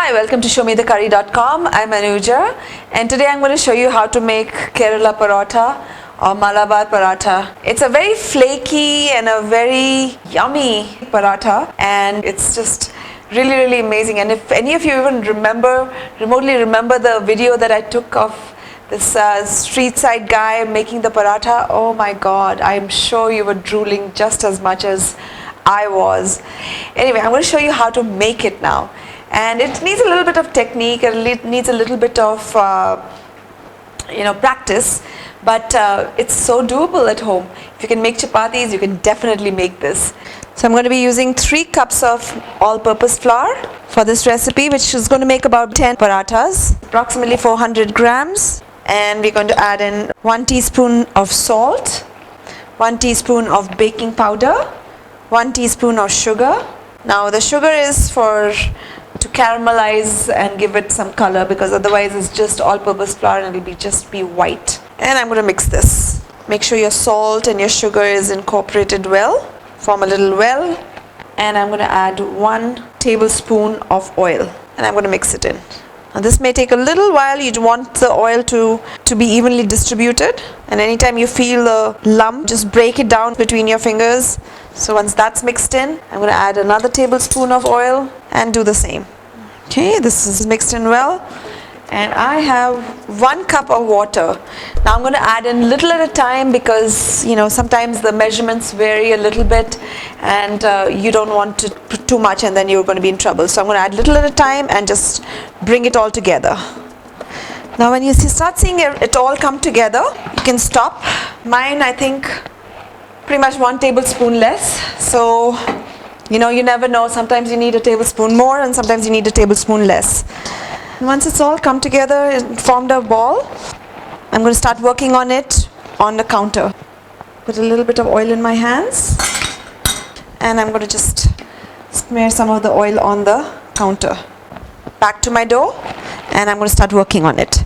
Hi, welcome to ShowMeTheCurry.com. I'm Anuja, and today I'm going to show you how to make Kerala Parathas or Malabar Parottas. It's a very flaky and a very yummy paratha, and it's just really amazing. And if any of you even remotely remember the video that I took of this street side guy making the paratha, oh my god, I'm sure you were drooling just as much as I was. Anyway, I'm going to show you how to make it now. And it needs a little bit of technique, it needs a little bit of practice, but it's so doable at home. If you can make chapatis, you can definitely make this. So I'm going to be using 3 cups of all-purpose flour for this recipe, which is going to make about 10 parathas, approximately 400 grams. And we're going to add in 1 teaspoon of salt, 1 teaspoon of baking powder, 1 teaspoon of sugar. Now the sugar is to caramelize and give it some color, because otherwise it's just all-purpose flour and it will just be white. And I'm going to mix this. Make sure your salt and your sugar is incorporated well. Form a little well. And I'm going to add 1 tablespoon of oil. And I'm going to mix it in. Now this may take a little while. You want the oil to be evenly distributed. And anytime you feel a lump, just break it down between your fingers. So once that's mixed in, I'm going to add another tablespoon of oil and do the same. Okay, this is mixed in well. And I have 1 cup of water. Now I'm going to add in little at a time, because sometimes the measurements vary a little bit and you don't want to put too much and then you're going to be in trouble. So I'm going to add little at a time and just bring it all together. Now when you start seeing it all come together, you can stop. Mine, I think, pretty much 1 tablespoon less. So you never know. Sometimes you need a tablespoon more and sometimes you need a tablespoon less. And once it's all come together and formed a ball, I'm going to start working on it on the counter. Put a little bit of oil in my hands and I'm going to just smear some of the oil on the counter. Back to my dough, and I'm going to start working on it.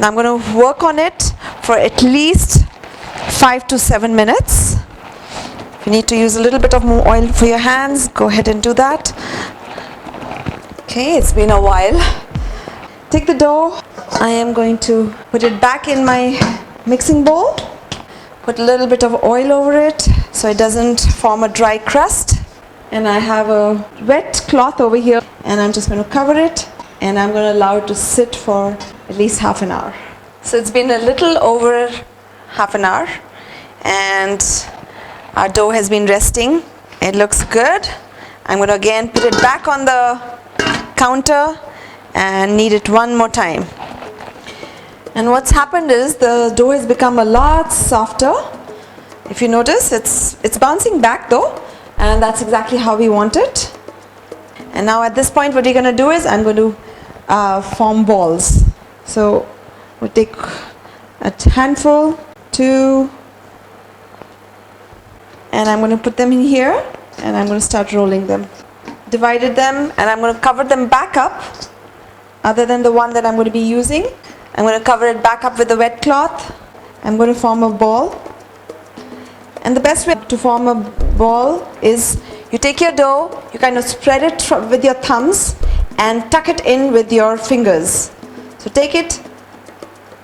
Now I'm going to work on it for at least 5 to 7 minutes. If you need to use a little bit of more oil for your hands, go ahead and do that. Okay, it's been a while. Take the dough. I am going to put it back in my mixing bowl. Put a little bit of oil over it so it doesn't form a dry crust. And I have a wet cloth over here, and I'm just going to cover it, and I'm going to allow it to sit for at least half an hour. So it's been a little over half an hour, and our dough has been resting. It looks good. I'm going to again put it back on the counter and knead it one more time. And what's happened is the dough has become a lot softer. If you notice, it's bouncing back though, and that's exactly how we want it. And now at this point, what we're going to do is I'm going to form balls. So we'll take a handful, 2, and I'm going to put them in here, and I'm going to start rolling them. Divided them, and I'm going to cover them back up. Other than the one that I'm going to be using, I'm going to cover it back up with a wet cloth. I'm going to form a ball. And the best way to form a ball is you take your dough, you kind of spread it with your thumbs and tuck it in with your fingers. So take it,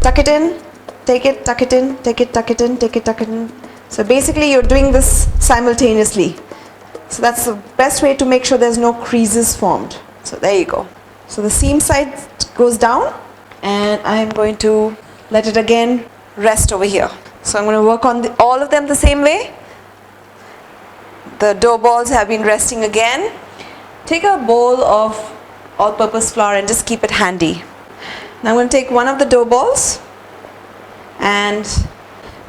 tuck it in, take it, tuck it in, take it, tuck it in, take it, tuck it in. So basically you're doing this simultaneously. So that's the best way to make sure there's no creases formed. So there you go. So the seam side goes down, and I'm going to let it again rest over here. So I'm going to work on all of them the same way. The dough balls have been resting again. Take a bowl of all-purpose flour and just keep it handy. Now I'm going to take one of the dough balls and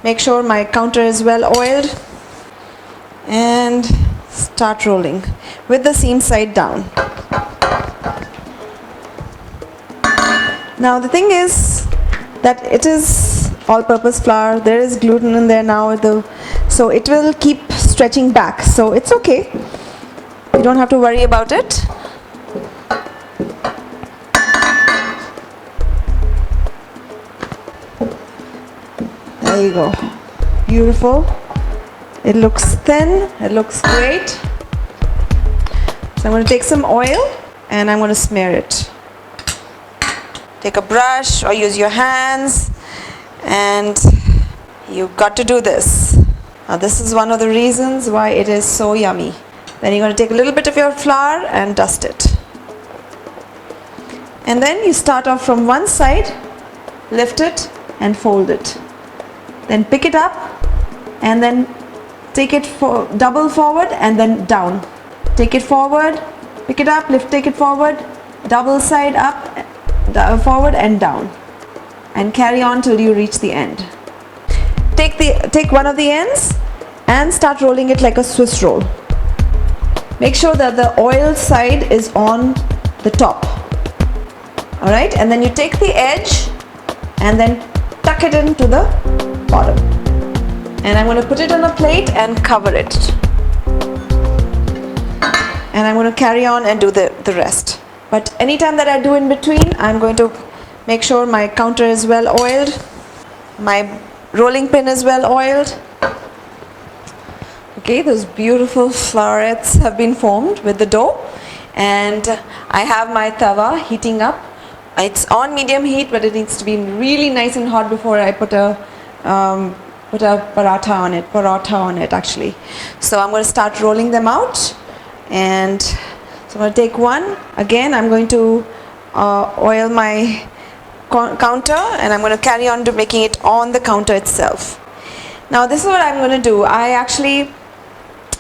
make sure my counter is well oiled and start rolling with the seam side down. Now the thing is that it is all-purpose flour. There is gluten in there now, so it will keep stretching back. So it's okay. You don't have to worry about it. There you go. Beautiful. It looks thin. It looks great. So I'm going to take some oil and I'm going to smear it. take a brush or use your hands, and you've got to do this. Now this is one of the reasons why it is so yummy. Then you're going to take a little bit of your flour and dust it. And then you start off from one side, lift it and fold it. Then pick it up and then take it for double forward and then down. Take it forward, pick it up, lift, take it forward, double side up, forward and down. And carry on till you reach the end. Take one of the ends and start rolling it like a Swiss roll. Make sure that the oil side is on the top. Alright, and then you take the edge and then tuck it into the bottom. And I'm going to put it on a plate and cover it. And I'm going to carry on and do the rest. But anytime that I do in between, I'm going to make sure my counter is well oiled, my rolling pin is well oiled. Okay, those beautiful florets have been formed with the dough, and I have my tawa heating up. It's on medium heat, but it needs to be really nice and hot before I put a paratha on it actually. So I'm going to start rolling them out, and so I'm going to take one. Again, I'm going to oil my counter, and I'm going to carry on to making it on the counter itself. Now this is what I'm going to do.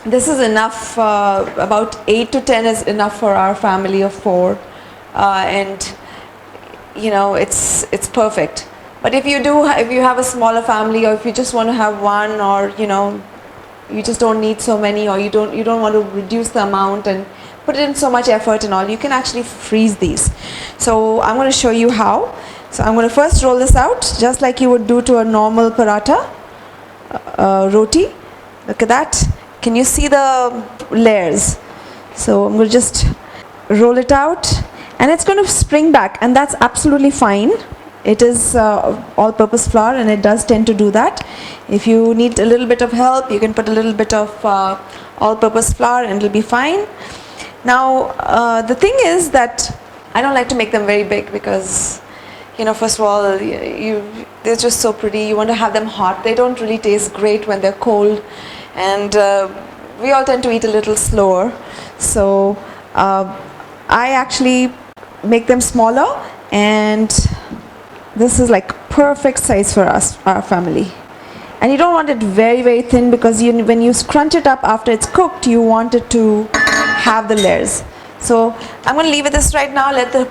This is enough, about 8 to 10 is enough for our family of 4, and you know, it's perfect. But if you have a smaller family, or if you just want to have one, or you know, you just don't need so many, or you don't want to reduce the amount and put in so much effort and all, you can actually freeze these. So I'm going to show you how. So I'm going to first roll this out just like you would do to a normal paratha roti. Look at that. Can you see the layers? So I'm going to just roll it out, and it's going to spring back, and that's absolutely fine. It is all-purpose flour, and it does tend to do that. If you need a little bit of help, you can put a little bit of all-purpose flour and it'll be fine. Now the thing is that I don't like to make them very big because, you know, first of all, they're just so pretty. You want to have them hot. They don't really taste great when they're cold, and we all tend to eat a little slower. So I actually make them smaller, and this is like perfect size for us, our family. And you don't want it very, very thin, because when you scrunch it up after it's cooked, you want it to have the layers. So I'm going to leave it this right now, let the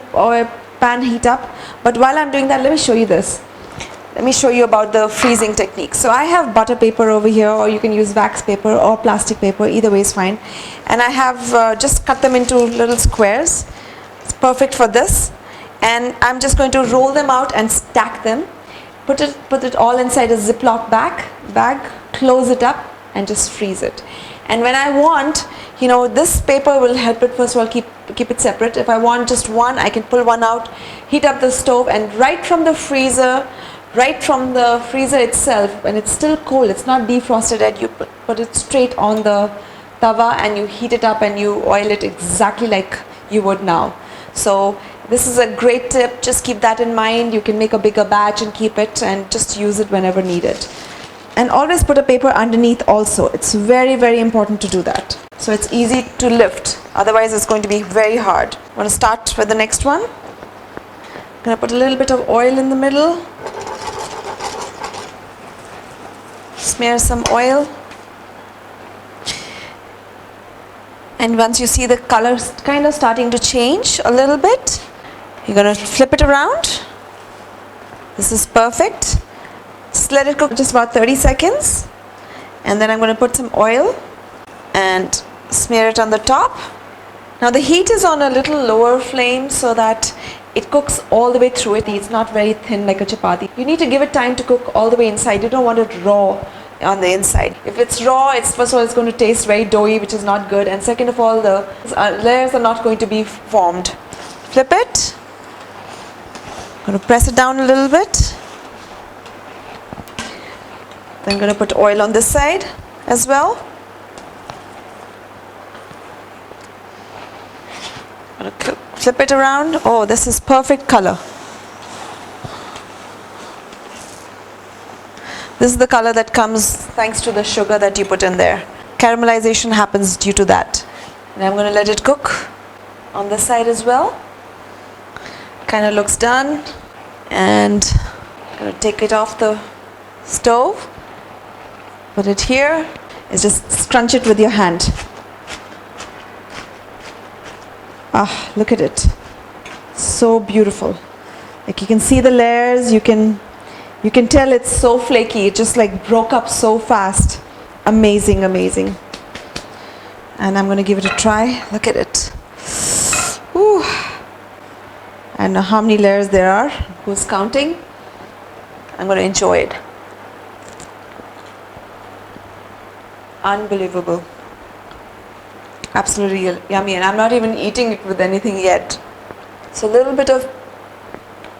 pan heat up. But while I'm doing that, let me show you this. Let me show you about the freezing technique. So I have butter paper over here, or you can use wax paper or plastic paper, either way is fine. And I have just cut them into little squares. It's perfect for this. And I'm just going to roll them out and stack them. Put it all inside a Ziploc bag, close it up, and just freeze it. And when I want, you know, this paper will help it first of all keep it separate. If I want just one, I can pull one out, heat up the stove, and right from the freezer itself, when it's still cold, it's not defrosted yet, you put it straight on the tawa and you heat it up and you oil it exactly like you would now. So this is a great tip. Just keep that in mind. You can make a bigger batch and keep it and just use it whenever needed. And always put a paper underneath also. It's very, very important to do that. So it's easy to lift. Otherwise it's going to be very hard. I'm going to start with the next one. I'm going to put a little bit of oil in the middle. Smear some oil. And once you see the color kind of starting to change a little bit, you're going to flip it around. This is perfect. Just let it cook just about 30 seconds. And then I'm going to put some oil and smear it on the top. Now the heat is on a little lower flame so that it cooks all the way through it. It's not very thin like a chapati. You need to give it time to cook all the way inside. You don't want it raw on the inside. If it's raw, first of all, it's going to taste very doughy, which is not good. And second of all, the layers are not going to be formed. Flip it. I'm going to press it down a little bit. Then I'm going to put oil on this side as well. I'm going to flip it around. Oh, this is perfect color. This is the color that comes thanks to the sugar that you put in there. Caramelization happens due to that. And I'm going to let it cook on this side as well. Kind of looks done. And I'm going to take it off the stove. Put it here. Is just scrunch it with your hand. Ah, look at it. So beautiful. Like you can see the layers, you can tell it's so flaky. It just like broke up so fast. Amazing, amazing. And I'm going to give it a try. Look at it. Ooh. I don't know how many layers there are. Who's counting? I'm going to enjoy it. Unbelievable. Absolutely yummy. And I'm not even eating it with anything yet. So a little bit of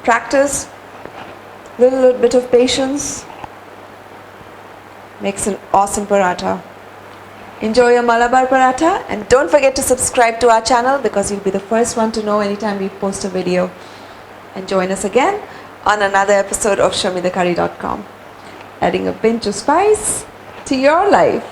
practice, a little bit of patience makes an awesome paratha. Enjoy your Malabar Paratha, and don't forget to subscribe to our channel because you'll be the first one to know anytime we post a video. And join us again on another episode of ShowMeTheCurry.com. Adding a pinch of spice to your life.